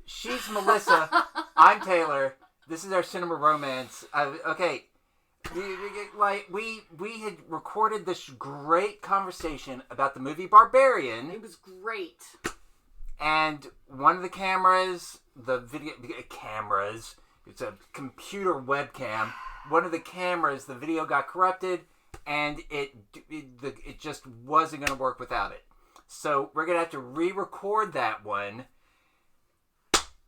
She's Melissa. I'm Taylor. This is our cinema romance. Okay. We had recorded this great conversation about the movie Barbarian. It was great. And one of the cameras, it's a computer webcam. One of the cameras, the video got corrupted, and it just wasn't going to work without it. So we're going to have to re-record that one.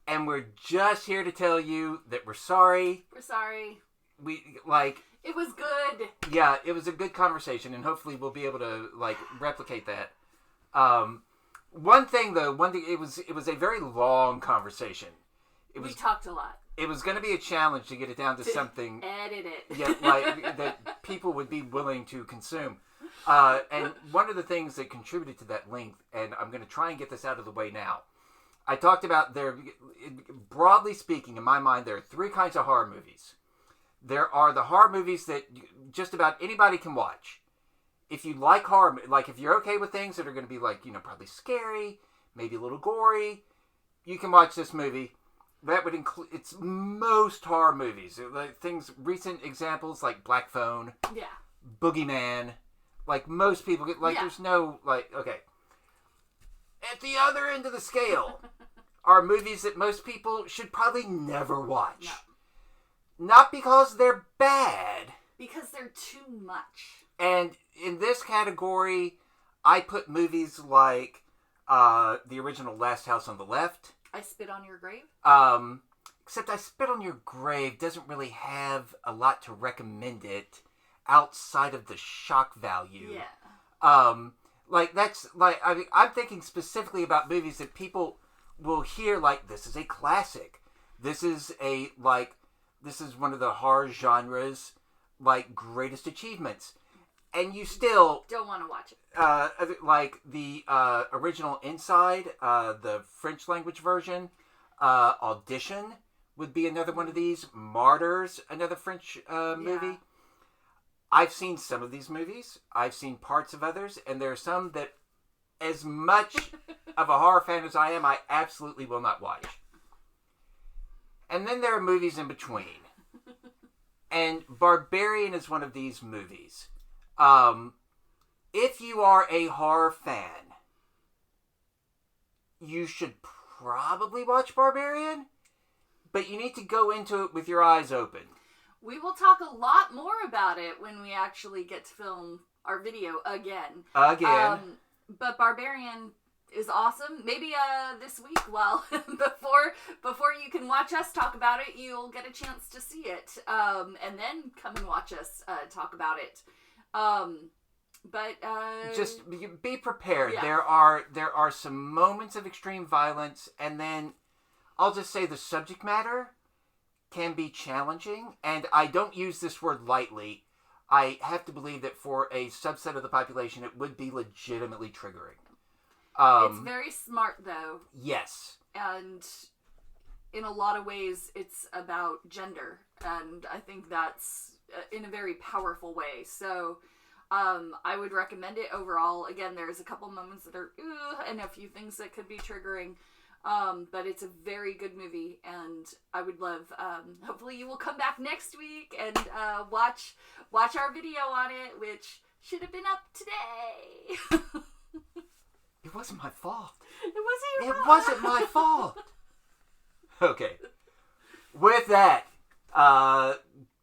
And we're just here to tell you that we're sorry. We're sorry. It was good. Yeah, it was a good conversation, and hopefully we'll be able to replicate that. One thing, it was a very long conversation. We talked a lot. It was going to be a challenge to get it down to something. Edit it. Yeah, that people would be willing to consume. And one of the things that contributed to that length, and I'm going to try and get this out of the way now. I talked about broadly speaking, in my mind, there are three kinds of horror movies. There are the horror movies that just about anybody can watch. If you like horror, if you're okay with things that are going to be probably scary, maybe a little gory, you can watch this movie. That would include, it's most horror movies. Things, recent examples like Black Phone, Boogeyman, most people get, there's no, okay. At the other end of the scale are movies that most people should probably never watch. No. Not because they're bad. Because they're too much. And in this category, I put movies like the original Last House on the Left. I Spit on Your Grave. Except I Spit on Your Grave doesn't really have a lot to recommend it outside of the shock value. Yeah. I'm thinking specifically about movies that people will hear this is a classic. This is one of the horror genre's greatest achievements. And you still don't want to watch it. The original Inside, the French language version, Audition would be another one of these. Martyrs, another French movie. I've seen some of these movies. I've seen parts of others, and there are some that, as much of a horror fan as I am, I absolutely will not watch. And then there are movies in between. And Barbarian is one of these movies. If you are a horror fan, you should probably watch Barbarian, but you need to go into it with your eyes open. We will talk a lot more about it when we actually get to film our video again. But Barbarian is awesome. Maybe this week, before you can watch us talk about it, you'll get a chance to see it, and then come and watch us talk about it. Just be prepared. Yeah. There are some moments of extreme violence, and then I'll just say the subject matter can be challenging, and I don't use this word lightly. I have to believe that for a subset of the population, it would be legitimately triggering. It's very smart, though. Yes. And in a lot of ways, it's about gender, and I think that's in a very powerful way. So I would recommend it overall. Again, there's a couple moments that are and a few things that could be triggering. But it's a very good movie, and I would love, hopefully you will come back next week and watch our video on it, which should have been up today. It wasn't my fault. It wasn't my fault. Okay. With that,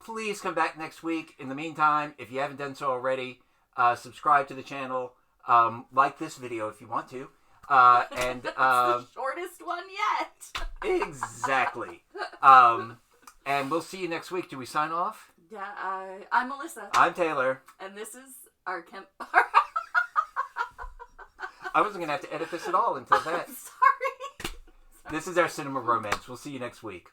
please come back next week. In the meantime, if you haven't done so already, subscribe to the channel, like this video if you want to. It's the shortest one yet. Exactly. And we'll see you next week. Do we sign off? Yeah, I'm Melissa. I'm Taylor. And this is our I wasn't going to have to edit this at all until that. I'm sorry. This is our cinema romance. We'll see you next week.